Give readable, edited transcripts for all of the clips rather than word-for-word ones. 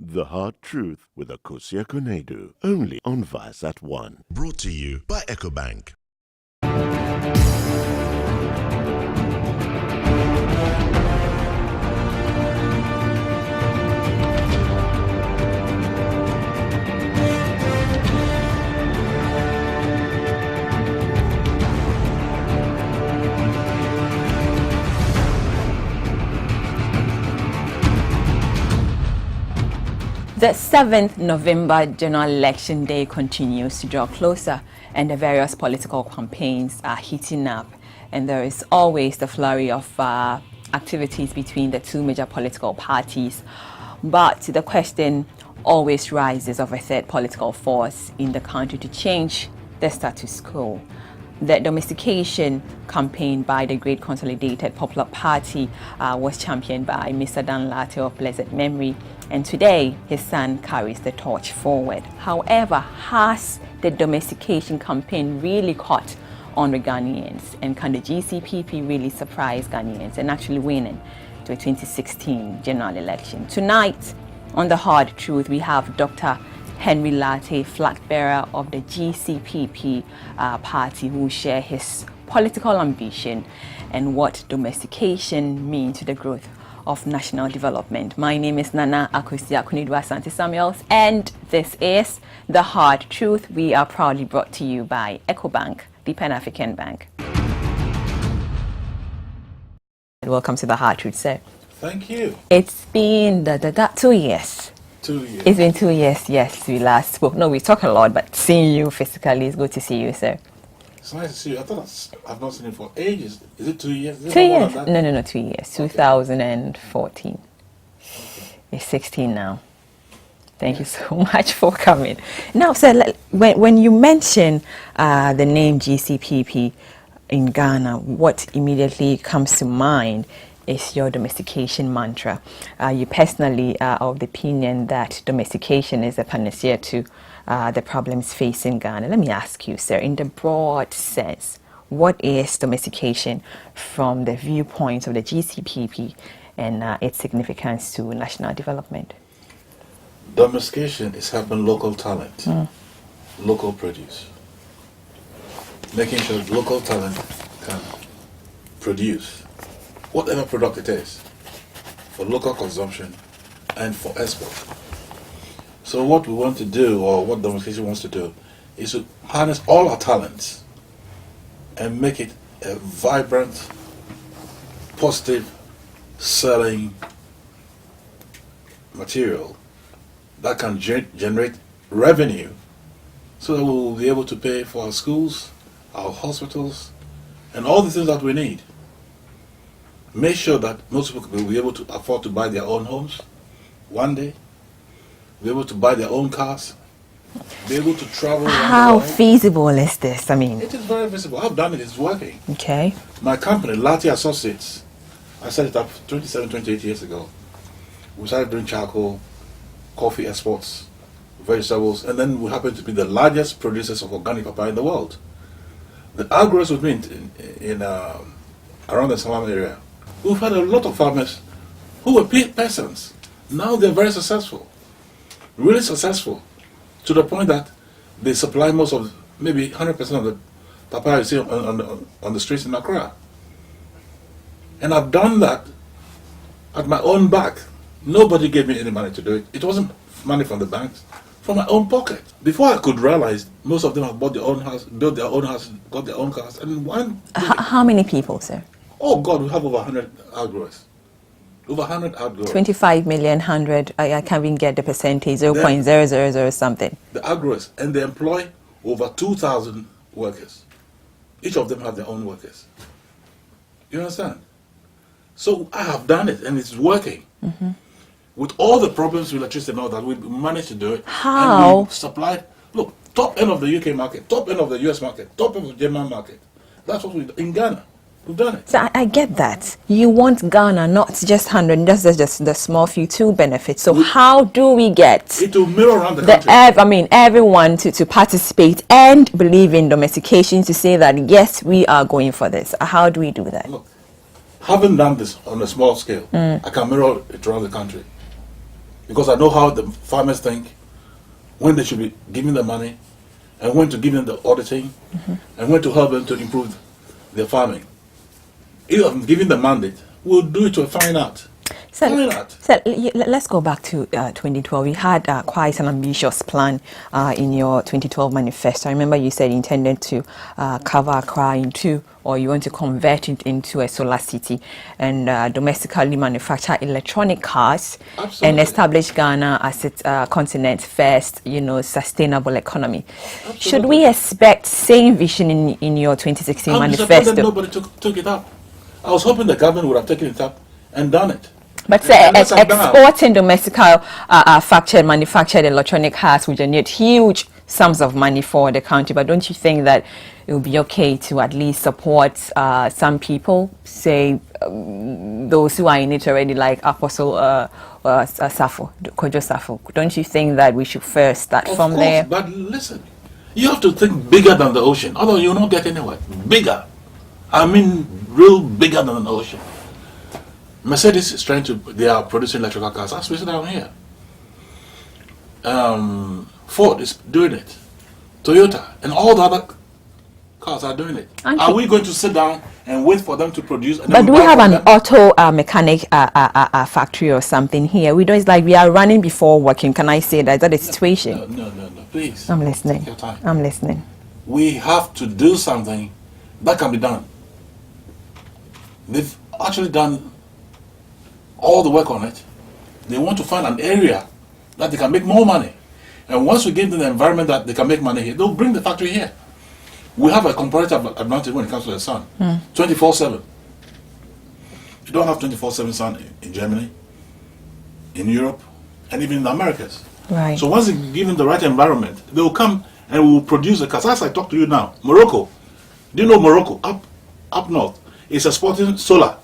The Hard Truth with Akosia Konedu, only on Viasat 1. Brought to you by EcoBank. The 7th November general election day continues to draw closer, and the various political campaigns are heating up, and there is always the flurry of activities between the two major political parties. But the question always rises of a third political force in the country to change the status quo. The domestication campaign by the Great Consolidated Popular Party was championed by Mr. Lartey of blessed memory, and today his son carries the torch forward. However, has the domestication campaign really caught on the Ghanaians, and can the GCPP really surprise Ghanaians and actually winning the 2016 general election? Tonight on The Hard Truth, we have Dr. Henry Lartey, flagbearer of the GCPP party, who will share his political ambition and what domestication means to the growth of national development. My name is Nana Akosia Konedu Asante Samuels, and this is The Hard Truth. We are proudly brought to you by EcoBank, the Pan-African Bank. Welcome to The Hard Truth, sir. Thank you. It's been 2 years. 2 years. It's been 2 years, yes, we last spoke. No, we talk a lot, but seeing you physically is good to see you, sir. It's nice to see you. I thought I've not seen you for ages. Is it 2 years? 2 years? No, 2 years. Okay. 2014. Okay. It's 16 now. Thank you so much for coming. Now, sir, when you mention the name GCPP in Ghana, what immediately comes to mind is your domestication mantra. You personally are of the opinion that domestication is a panacea to the problems facing Ghana. Let me ask you, sir, in the broad sense, what is domestication from the viewpoint of the GCPP and its significance to national development? Domestication is helping local talent, local produce, making sure local talent can produce whatever product it is for local consumption and for export. So what we want to do, or what domestication wants to do, is to harness all our talents and make it a vibrant, positive selling material that can generate revenue, so that we will be able to pay for our schools, our hospitals, and all the things that we need. Make sure that most people will be able to afford to buy their own homes one day, be able to buy their own cars, be able to travel. How feasible is this? I mean, it is very feasible. I've done it. It's working. Okay. My company, Lartey Associates, I set it up 28 years ago. We started doing charcoal, coffee exports, vegetables, and then we happen to be the largest producers of organic papaya in the world. The outgrowers with me in around the Salam area, we've had a lot of farmers who were peasants. Now they're very successful, really successful, to the point that they supply most of, maybe 100% of the papaya you see on the streets in Accra. And I've done that at my own back. Nobody gave me any money to do it. It wasn't money from the banks, from my own pocket. Before I could realize, most of them have bought their own house, built their own house, got their own cars. And one. How many people, sir? Oh God, we have over 100 outgrowers. Over 100 outgrowers. 25 million, 100. I can't even get the percentage. 0.000 something. The outgrowers, and they employ over 2,000 workers. Each of them have their own workers. You understand? So I have done it, and it's working. Mm-hmm. With all the problems with electricity and all that, we managed to do it. How? And we supplied, look, top end of the UK market, top end of the US market, top end of the German market. That's what we do in Ghana. We've done it. So I get that. You want Ghana, not just 100, just the small few to benefit. So how do we get it to mirror around the country? Everyone to participate and believe in domestication, to say that, yes, we are going for this? How do we do that? Look, having done this on a small scale, I can mirror it around the country. because I know how the farmers think, when they should be giving the money, and when to give them the auditing, and when to help them to improve their farming. If I'm giving the mandate, we'll do it to find out. Let's go back to 2012. You had quite an ambitious plan in your 2012 manifesto. I remember you said you intended to cover Accra in two, or you want to convert it into a solar city and domestically manufacture electronic cars. Absolutely. And establish Ghana as its continent's first, sustainable economy. Absolutely. Should we expect same vision in your 2016 I'm manifesto? disappointed nobody took it up. I was hoping the government would have taken it up and done it. But exporting domestically manufactured electronic cars would generate huge sums of money for the country. But don't you think that it would be okay to at least support some people, say those who are in it already, like Apostle Safo, Kojo Safo? Don't you think that we should first start from there? But listen, you have to think bigger than the ocean, otherwise you'll not get anywhere. Bigger. I mean, real bigger than the ocean. Mercedes is they are producing electrical cars. That's what's down here. Ford is doing it. Toyota and all the other cars are doing it. Are we going to sit down and wait for them to produce? But do we have an auto mechanic factory or something here? We don't. It's like we are running before working. Can I say that? Is that the situation? No, please. I'm listening. Take your time. I'm listening. We have to do something that can be done. They've actually done all the work on it. They want to find an area that they can make more money. And once we give them the environment that they can make money here, they'll bring the factory here. We have a comparative advantage when it comes to the sun. 24/7. You don't have 24/7 sun in Germany, in Europe, and even in the Americas. Right. So once you give them the right environment, they will come and will produce the cars. As I talk to you now, Morocco. Do you know Morocco? Up north is exporting solar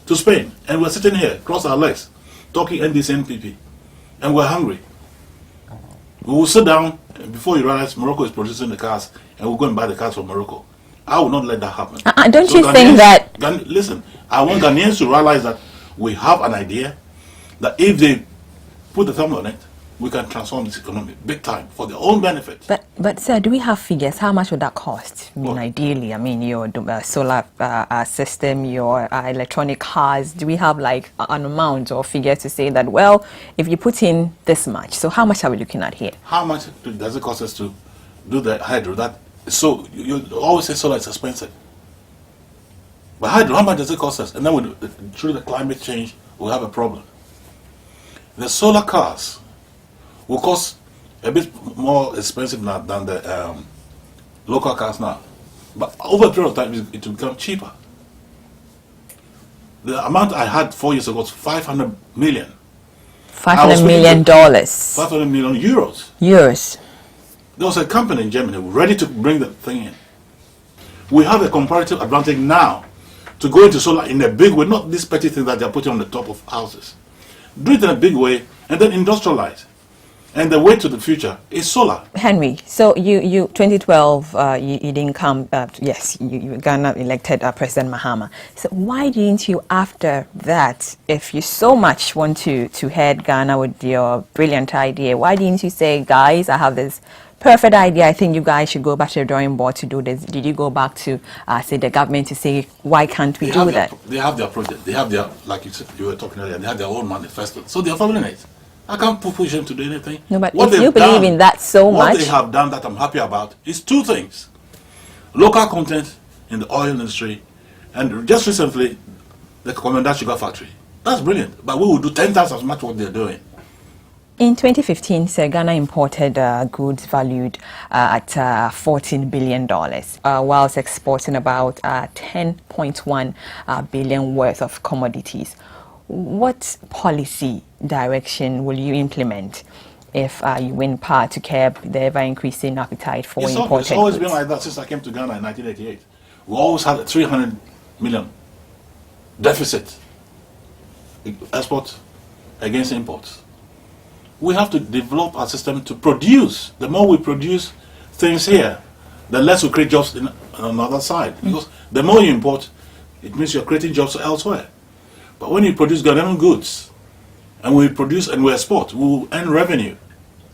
to Spain, and we're sitting here, cross our legs, talking NDC-NPP, and we're hungry. We will sit down, and before you realize Morocco is producing the cars, and we'll go and buy the cars from Morocco. I will not let that happen. Don't you think that... Listen, I want Ghanaians to realize that we have an idea, that if they put the thumb on it, we can transform this economy big time for their own benefit. But sir, do we have figures? How much would that cost? I mean, ideally, your solar system, your electronic cars, do we have like an amount or figure to say that, well, if you put in this much, so how much are we looking at here? How much does it cost us to do the hydro? So you always say solar is expensive. But hydro, how much does it cost us? And then through the climate change, we'll have a problem. The solar cars will cost a bit more expensive now than the local cars now. But over a period of time, it will become cheaper. The amount I had 4 years ago was 500 million. $500 million. 500 million euros. Euros. There was a company in Germany ready to bring the thing in. We have a comparative advantage now to go into solar in a big way, not this petty thing that they're putting on the top of houses. Do it in a big way and then industrialize. And the way to the future is solar. Henry, so you 2012, you didn't come, yes, you Ghana elected President Mahama. So why didn't you, after that, if you so much want to head Ghana with your brilliant idea, why didn't you say, guys, I have this perfect idea, I think you guys should go back to the drawing board to do this? Did you go back to, say, the government to say, why can't we do that? They have their project. They have their, like you were talking earlier, they have their own manifesto. So they are following it. I can't push them to do anything. No, but if you believe in that so much... What they have done that I'm happy about is two things. Local content in the oil industry, and just recently, the Commandant Sugar Factory. That's brilliant, but we will do 10 times as much what they're doing. In 2015, Sir, Ghana imported goods valued at $14 billion, whilst exporting about 10.1 billion worth of commodities. What policy direction will you implement if you win power to curb the ever-increasing appetite for imported goods? It's always been like that since I came to Ghana in 1988. We always had a 300 million deficit, export against imports. We have to develop our system to produce. The more we produce things here, the less we create jobs on the other side. Because the more you import, it means you're creating jobs elsewhere. But when you produce Ghanaian goods, and we produce and we export, we will earn revenue.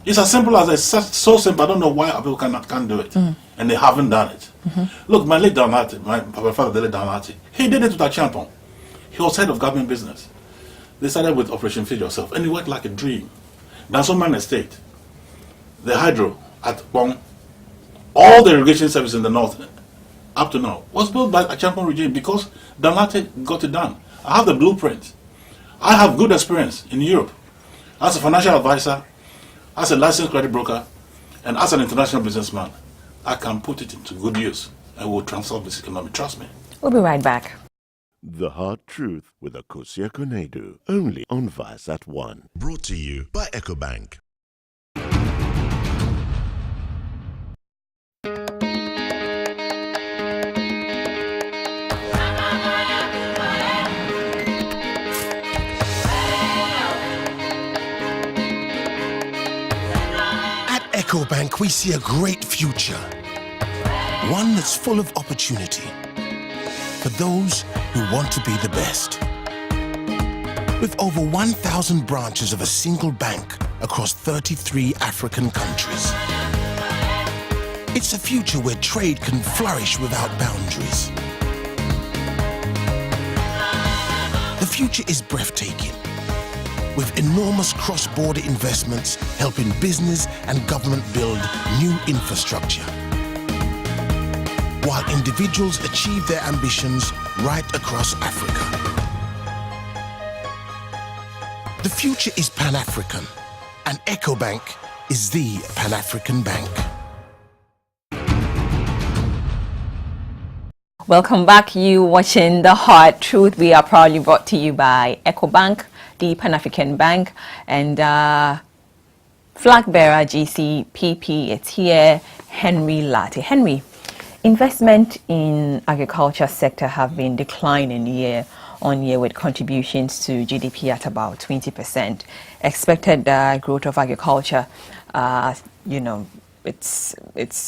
It's as simple as it's so simple. I don't know why people can't do it, and they haven't done it. Look, my late Lartey, my father, the late Lartey, he did it with a champion. He was head of government business. They started with Operation Feed Yourself, and it worked like a dream. Dansoman Estate, the hydro at Bong, all the irrigation service in the north, up to now, was built by a champion regime because Lartey got it done. I have the blueprint. I have good experience in Europe as a financial advisor, as a licensed credit broker, and as an international businessman. I can put it into good use and will transform this economy. Trust me. We'll be right back. The Hard Truth with Akosia Konedu, only on Vice at 1. Brought to you by EcoBank. At EcoBank, we see a great future. One that's full of opportunity for those who want to be the best. With over 1,000 branches of a single bank across 33 African countries. It's a future where trade can flourish without boundaries. The future is breathtaking, with enormous cross-border investments helping business and government build new infrastructure, while individuals achieve their ambitions right across Africa. The future is Pan-African, and EcoBank is the Pan-African bank. Welcome back. You watching The Hard Truth. We are proudly brought to you by EcoBank, the Pan-African Bank, and flagbearer GCPP. It's here, Henry Lartey. Henry, investment in agriculture sector have been declining year on year, with contributions to GDP at about 20%. Expected growth of agriculture, it's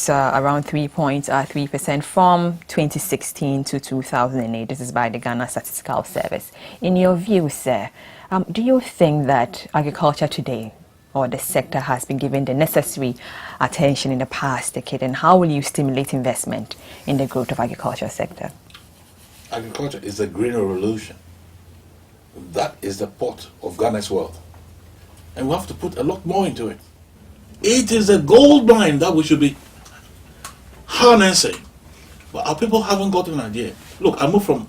around 3.3% from 2016 to 2008. This is by the Ghana Statistical Service. In your view, sir, do you think that agriculture today, or the sector, has been given the necessary attention in the past decade, and how will you stimulate investment in the growth of agriculture sector? Agriculture is the green revolution. That is the pot of Ghana's wealth. And we have to put a lot more into it. It is a gold mine that we should be harnessing. But our people haven't got an idea. Look, I moved from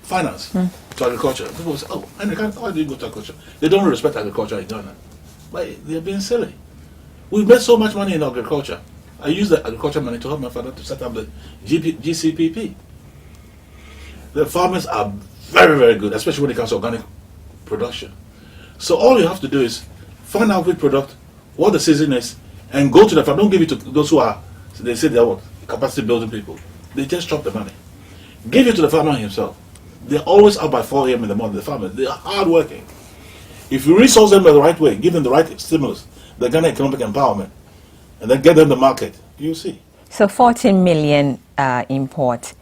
finance to agriculture. People say, oh, Henry, why do you go to agriculture? They don't respect agriculture in Ghana. But they're being silly. We've made so much money in agriculture. I used the agriculture money to help my father to set up the GCPP. The farmers are very, very good, especially when it comes to organic production. So all you have to do is find out which product, what the season is, and go to the farm. Don't give it to those who are, they say they're what, capacity building people. They just chop the money. Give it to the farmer himself. They're always out by 4 a.m. in the morning, the farmers. They are hard working. If you resource them the right way, give them the right stimulus, the Ghana economic empowerment, and then get them the market, you'll see. So 14 million import,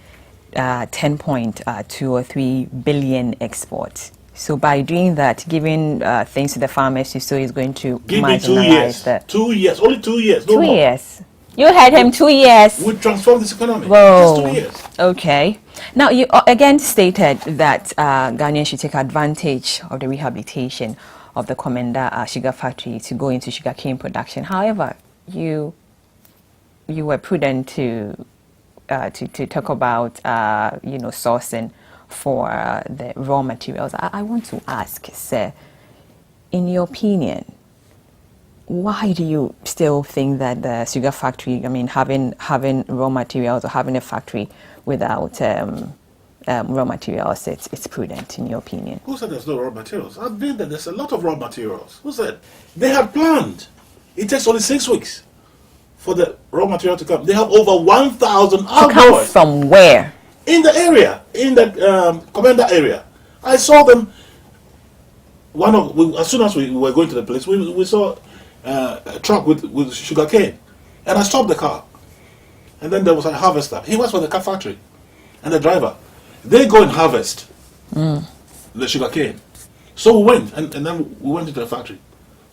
10.2 or 3 billion export. So by doing that, giving things to the farmers, so is going to give me 2 years. 2 years, only 2 years. No 2 more. years. You had him 2 years. We transform this economy. Whoa. Just 2 years. Okay. Now you again stated that Ghanaians should take advantage of the rehabilitation of the Commander sugar factory to go into sugarcane production. However, you were prudent to talk about sourcing for the raw materials. I want to ask, sir, in your opinion, why do you still think that the sugar factory, having raw materials or having a factory without raw materials, it's prudent, in your opinion? Who said there's no raw materials? I've been there. There's a lot of raw materials. Who said? They had planned. It takes only 6 weeks for the raw material to come. They have over 1,000 outgoing. Come from where? In the area, in the Commander area. I saw them. As soon as we were going to the place, we saw a truck with sugar cane, and I stopped the car. And then there was a harvester. He was for the car factory, and the driver. They go and harvest the sugar cane. So we went, and then we went into the factory.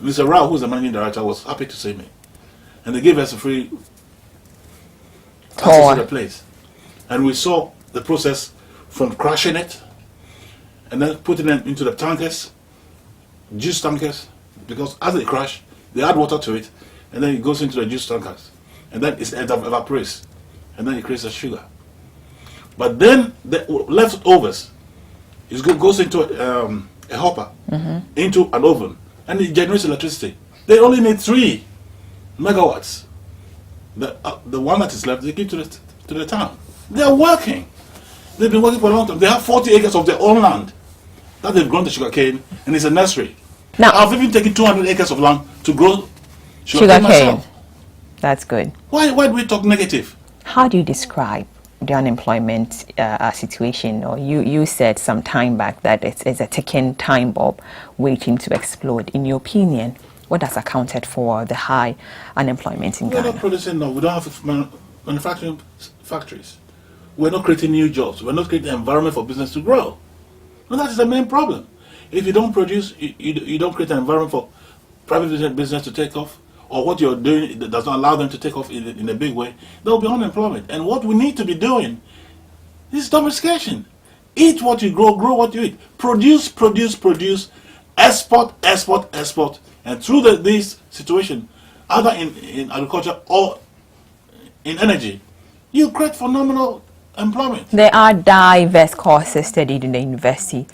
Mr. Rao, who's the managing director, was happy to see me. And they gave us a free access to the place. And we saw the process from crushing it, and then putting it into the tankers, juice tankers, because as they crush, they add water to it, and then it goes into the juice tankers. And then it evaporates, and then it creates a sugar. But then the leftovers, it goes into a hopper, into an oven, and it generates electricity. They only need 3 megawatts. The one that is left, they give to the town. They are working. They've been working for a long time. They have 40 acres of their own land that they've grown the sugarcane, and it's a nursery. Now, I've even taken 200 acres of land to grow sugarcane myself. That's good. Why do we talk negative? How do you describe the unemployment situation? Or you said some time back that it's a ticking time bomb waiting to explode. In your opinion, what has accounted for the high unemployment in Ghana? We're not producing now. We don't have manufacturing factories. We're not creating new jobs. We're not creating an environment for business to grow. And that is the main problem. If you don't produce, you don't create an environment for private business to take off, or what you're doing does not allow them to take off in a big way, there will be unemployment. And what we need to be doing is domestication. Eat what you grow, grow what you eat. Produce, export. And through this situation, either in agriculture or in energy, you create phenomenal employment. There are diverse courses studied in the university.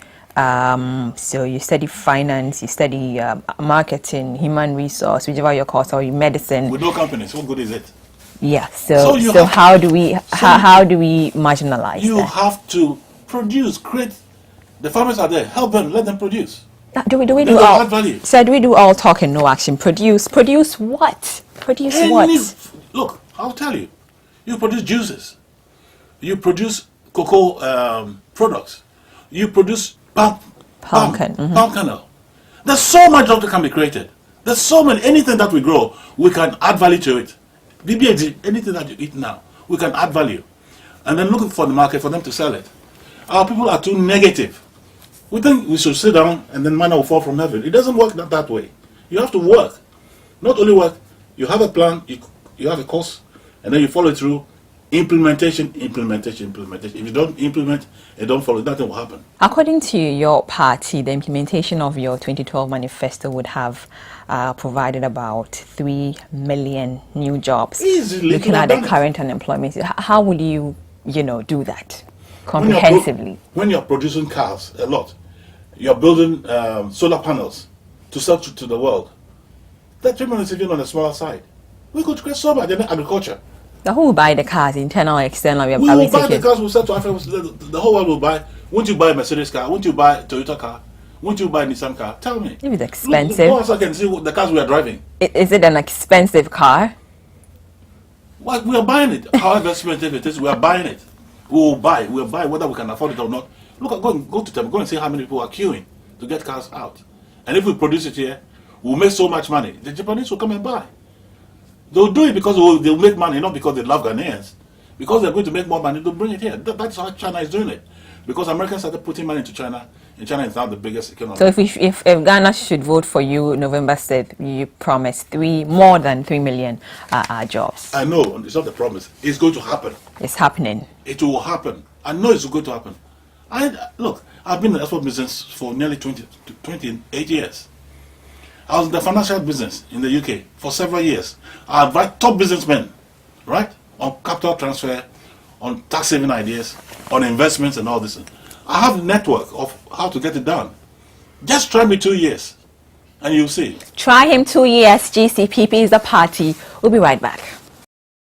So you study finance, you study marketing, human resource, whichever your course, or medicine. With no companies, what good is it? Yeah. So how do we marginalize? You that? have to produce, create. The farmers are there. Help them. Let them produce. Do we do all? So do we do all talk and no action? Produce what? What? Look, I'll tell you. You produce juices. You produce cocoa products. You produce palm kernel. There's so much that can be created. There's so many. Anything that we grow, we can add value to it. BBAG, anything that you eat now, we can add value. And then look for the market for them to sell it. Our people are too negative. We think we should sit down and then manna will fall from heaven. It doesn't work that way. You have to work. Not only work, you have a plan, you have a course, and then you follow it through. Implementation. If you don't implement and don't follow, nothing will happen. According to your party, the implementation of your 2012 manifesto would have provided about 3 million new jobs. Easily. Looking at the current unemployment, how would you do that comprehensively? When you're producing cars a lot, you're building solar panels to sell to the world. That 3 million is even on the smaller side. We could create so much in agriculture. Who will buy the cars, internal or external? We will buy the cars, we'll sell to Africa, the whole world will buy. Won't you buy a Mercedes car? Won't you buy a Toyota car? Won't you buy a Nissan car? Tell me. If it's expensive. Look, I can see the cars we are driving. Is it an expensive car? Well, we are buying it. However expensive it is, we are buying it. We'll buy whether we can afford it or not. Look, go to them, go and see how many people are queuing to get cars out. And if we produce it here, we'll make so much money. The Japanese will come and buy. They'll do it because they'll make money, not because they love Ghanaians. Because they're going to make more money, they'll bring it here. That's how China is doing it. Because Americans started putting money into China, and China is now the biggest economy. So if Ghana should vote for you November 6th, you promise more than 3 million jobs. I know, it's not a promise. It's going to happen. It's happening. It will happen. I know it's going to happen. Look, I've been in the export business for nearly 28 years. I was in the financial business in the UK for several years. I advised top businessmen, right, on capital transfer, on tax saving ideas, on investments and all this. I have a network of how to get it done. Just try me 2 years and you'll see. Try him 2 years. GCPP is the party. We'll be right back.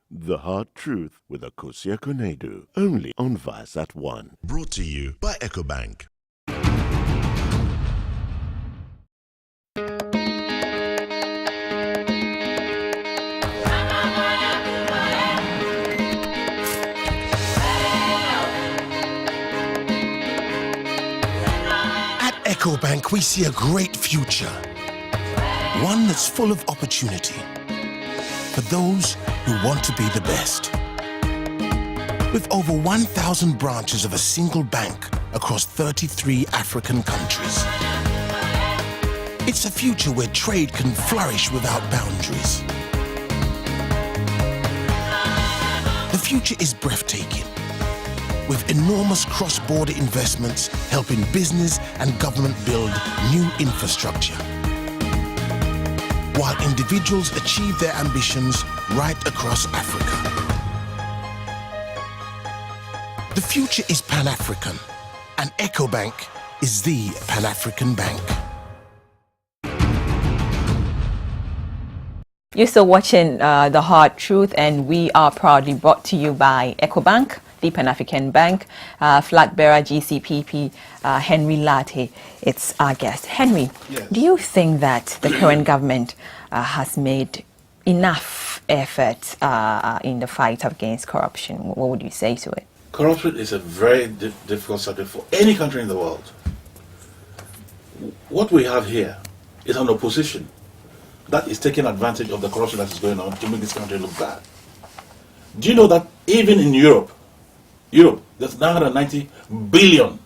The Hard Truth with Akosia Konedu, only on Vice at 1. Brought to you by EcoBank. EcoBank, we see a great future, one that's full of opportunity for those who want to be the best. With over 1,000 branches of a single bank across 33 African countries, It's a future where trade can flourish without boundaries. The future is breathtaking, with enormous cross-border investments helping business and government build new infrastructure, while individuals achieve their ambitions right across Africa. The future is Pan-African, and EcoBank is the Pan-African bank. You're still watching The Hard Truth, and we are proudly brought to you by EcoBank, the Pan-African Bank. Flagbearer GCPP, Henry Lartey, it's our guest. Henry, yes. Do you think that the current government has made enough effort in the fight against corruption? What would you say to it? Corruption is a very difficult subject for any country in the world. What we have here is an opposition that is taking advantage of the corruption that is going on to make this country look bad. Do you know that even in Europe, there's 990 billion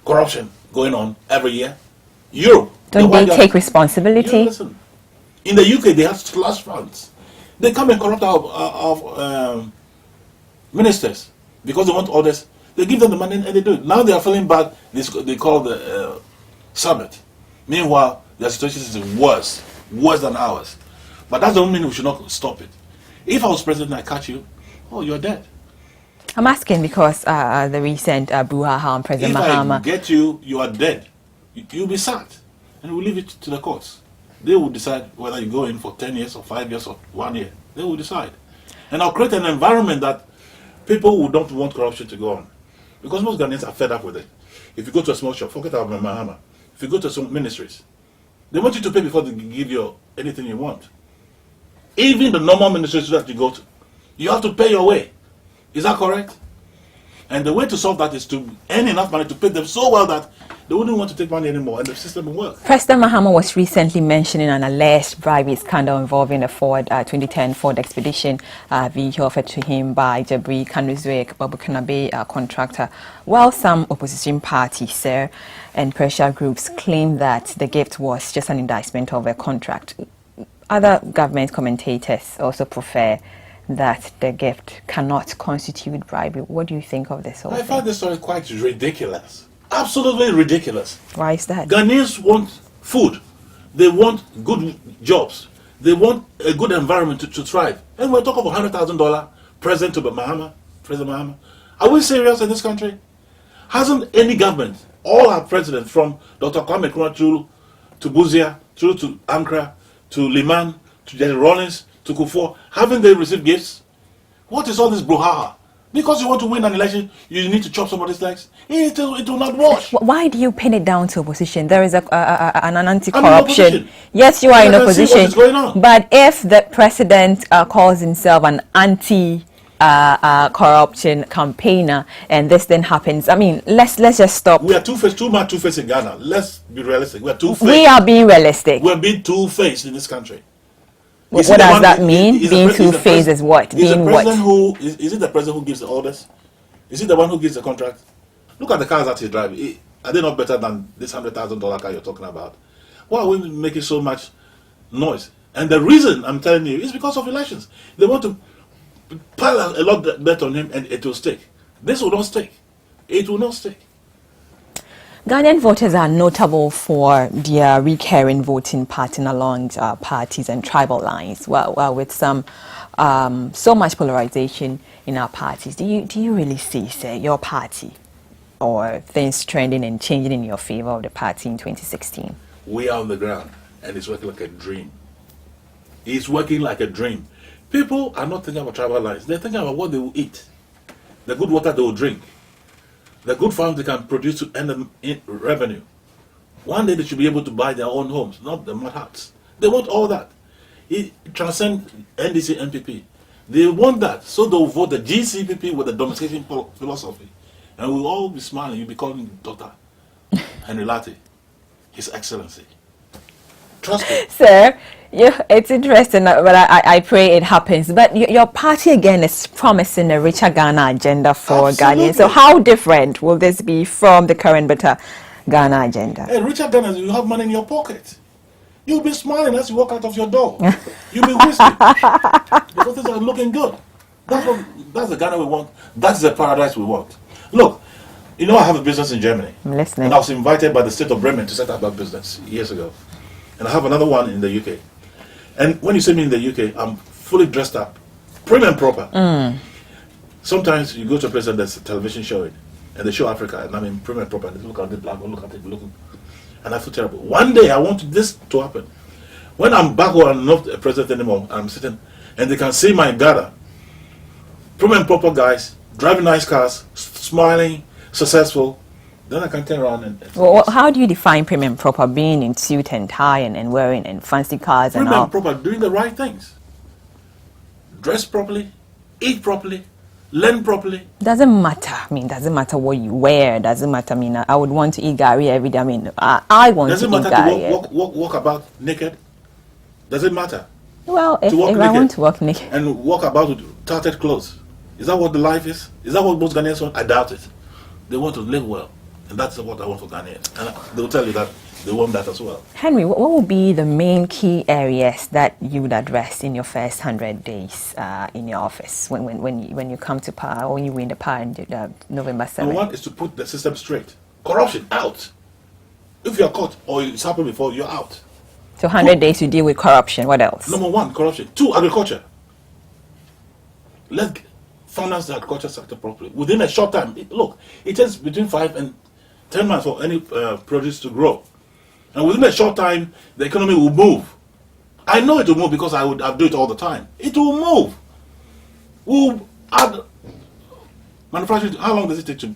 corruption going on every year? Europe. Don't they take responsibility? You know, listen, in the UK, they have slush funds. They come and corrupt our ministers because they want orders. They give them the money and they do it. Now they are feeling bad. They call the summit. Meanwhile, their situation is worse than ours. But that doesn't mean we should not stop it. If I was president and I catch you, oh, you're dead. I'm asking because the recent brouhaha on President Mahama. If I get you, you are dead. You'll be sacked. And we'll leave it to the courts. They will decide whether you go in for 10 years or 5 years or 1 year. They will decide. And I'll create an environment that people who don't want corruption to go on. Because most Ghanaians are fed up with it. If you go to a small shop, forget about Mahama. If you go to some ministries, they want you to pay before they give you anything you want. Even the normal ministries that you go to, you have to pay your way. Is that correct? And the way to solve that is to earn enough money to pay them so well that they wouldn't want to take money anymore and the system will work. President Mahama was recently mentioning an alleged bribery scandal involving the 2010 Ford Expedition vehicle offered to him by Jabri Kanuzwek Babukanabe contractor. While some opposition parties, sir, and pressure groups claim that the gift was just an indictment of a contract, other government commentators also prefer that the gift cannot constitute bribery. What do you think of this whole thing? I find this story quite ridiculous. Absolutely ridiculous. Why is that? Ghanaians want food. They want good jobs. They want a good environment to thrive. And we're talking about $100,000 present to President Mahama. Are we serious in this country? Hasn't any government, all our presidents from Dr. Kwame Nkrumah to Buzia, through to Ankara, to Liman, to Jerry Rawlings, to Kufuor, haven't they received gifts? What is all this brouhaha? Because you want to win an election, you need to chop somebody's legs? It will not wash. Why do you pin it down to opposition? There is an anti-corruption. Yes, you are in opposition. But if the president calls himself an anti-corruption campaigner, and this then happens, I mean, let's just stop. We are two-faced, too much two-faced in Ghana. Let's be realistic. We are two-faced. We are being realistic. We are being two-faced in this country. What does that mean? Being two-faced is what? Being what? Is it the president who gives the orders? Is it the one who gives the contract? Look at the cars that he's driving. Are they not better than this $100,000 car you're talking about? Why are we making so much noise? And the reason I'm telling you is because of elections. They want to pile a lot of debt on him and it will stick. This will not stick. It will not stick. Ghanaian voters are notable for their recurring voting pattern along parties and tribal lines. Well, with some so much polarization in our parties, do you really see, say, your party or things trending and changing in your favor of the party in 2016? We are on the ground, and it's working like a dream. It's working like a dream. People are not thinking about tribal lines. They're thinking about what they will eat, the good water they will drink, the good farms they can produce to earn them in revenue. One day they should be able to buy their own homes, not the mud huts. They want all that. It transcends NDC, NPP. They want that, so they'll vote the GCPP with the domestication philosophy. And we'll all be smiling. You'll be calling Dr. Henry Lartey, His Excellency. Trust me. Sir, yeah, it's interesting, but I pray it happens. But your party, again, is promising a richer Ghana agenda for Ghanaians. So how different will this be from the current better Ghana agenda? Hey, richer Ghana, you have money in your pocket. You'll be smiling as you walk out of your door. You'll be whistling because things are looking good. That's the Ghana we want. That's the paradise we want. Look, you know I have a business in Germany. I'm listening. And I was invited by the state of Bremen to set up that business years ago. And I have another one in the UK. And when you see me in the UK, I'm fully dressed up, prim and proper. Sometimes you go to a place and there's a television showing, and they show Africa, and I'm in prim and proper, and they look at the black, look at it, and I feel terrible. One day I want this to happen. When I'm back home, I'm not a president anymore, I'm sitting, and they can see my Ghana, prim and proper guys, driving nice cars, smiling, successful. Then I can turn around and Well, how do you define prim and proper? Being in suit and tie and wearing and fancy cars and prim all? and proper, doing the right things. Dress properly, eat properly, learn properly. Doesn't matter. I mean, doesn't matter what you wear. Doesn't matter. I mean, I would want to eat gari every day. I mean, I want Doesn't to eat matter gari. to walk about naked. Does it matter? Well, if walk I naked. want to walk naked. And walk about with tattered clothes. Is that what the life is? Is that what most Ghanaians want? I doubt it. They want to live well. And that's what I want for Ghanaians. And they'll tell you that they want that as well. Henry, what would be the main key areas that you would address in your first 100 days in your office when you come to power, when you win the power in November 7th? Number one is to put the system straight. Corruption, out. If you're caught or it's happened before, you're out. So 100 days to deal with corruption. What else? Number one, corruption. Two, agriculture. Let's finance the agriculture sector properly. Within a short time, look, it takes between 5 and 10 months for any produce to grow. And within a short time, the economy will move. I know it will move because I do it all the time. It will move. We'll add manufacturing. How long does it take to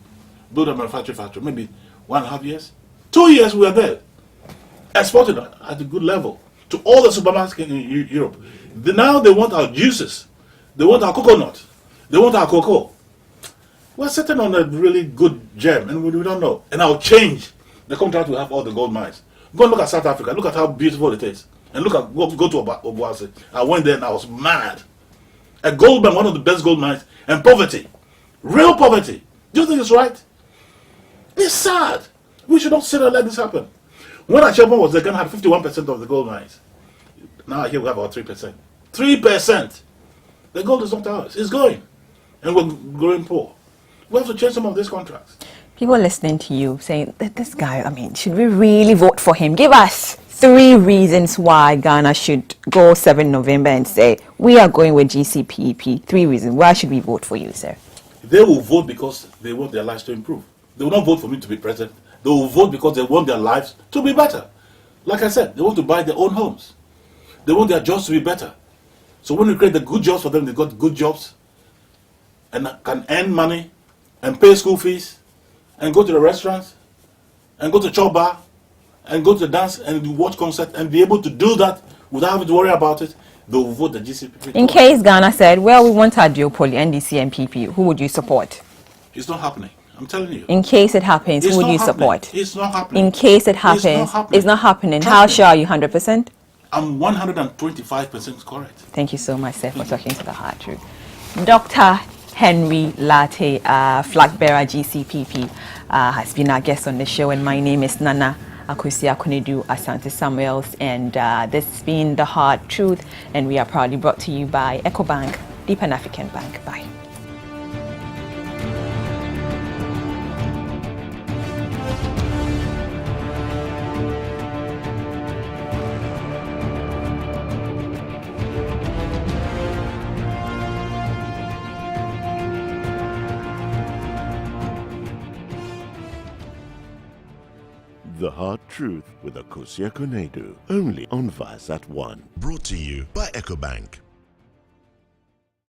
build a manufacturing factory? Maybe 1.5 years? 2 years we are there. Exported at a good level to all the supermarkets in Europe. Now they want our juices. They want our coconut. They want our cocoa. We're sitting on a really good gem and we don't know. And I'll change the contract we have all the gold mines. Go and look at South Africa. Look at how beautiful it is. And look at, go to Obuasi. I went there and I was mad. A gold mine, one of the best gold mines, and poverty. Real poverty. Do you think it's right? It's sad. We should not sit and let this happen. When Achebe was there, Ghana had 51% of the gold mines. Now here we have about 3%. 3%. The gold is not ours. It's going. And we're growing poor. We have to change some of these contracts. People listening to you saying, this guy, I mean, should we really vote for him? Give us 3 reasons why Ghana should go 7 November and say, we are going with GCPP. 3 reasons. Why should we vote for you, sir? They will vote because they want their lives to improve. They will not vote for me to be president. They will vote because they want their lives to be better. Like I said, they want to buy their own homes. They want their jobs to be better. So when we create the good jobs for them, they got good jobs and can earn money and pay school fees and go to the restaurants and go to chop bar and go to the dance and watch concert and be able to do that without having to worry about it, they will vote the GCPP. In case Ghana said, well, we want our duopoly, NDC and PP, who would you support? It's not happening. I'm telling you. In case it happens, It's who would not you happening. support? It's not happening. In case it happens, it's not happening. How sure are you? 100%? I'm 125% correct. Thank you so much, sir, for talking to the hard truth. Dr. Henry Lartey, flag bearer GCPP, has been our guest on the show, and my name is Nana Akosua-Konadu Asante Samuels, and this has been The Hard Truth, and we are proudly brought to you by EcoBank, the Pan-African Bank. Bye. The Hard Truth with Akosua-Konadu, only on Vice at 1. Brought to you by EcoBank.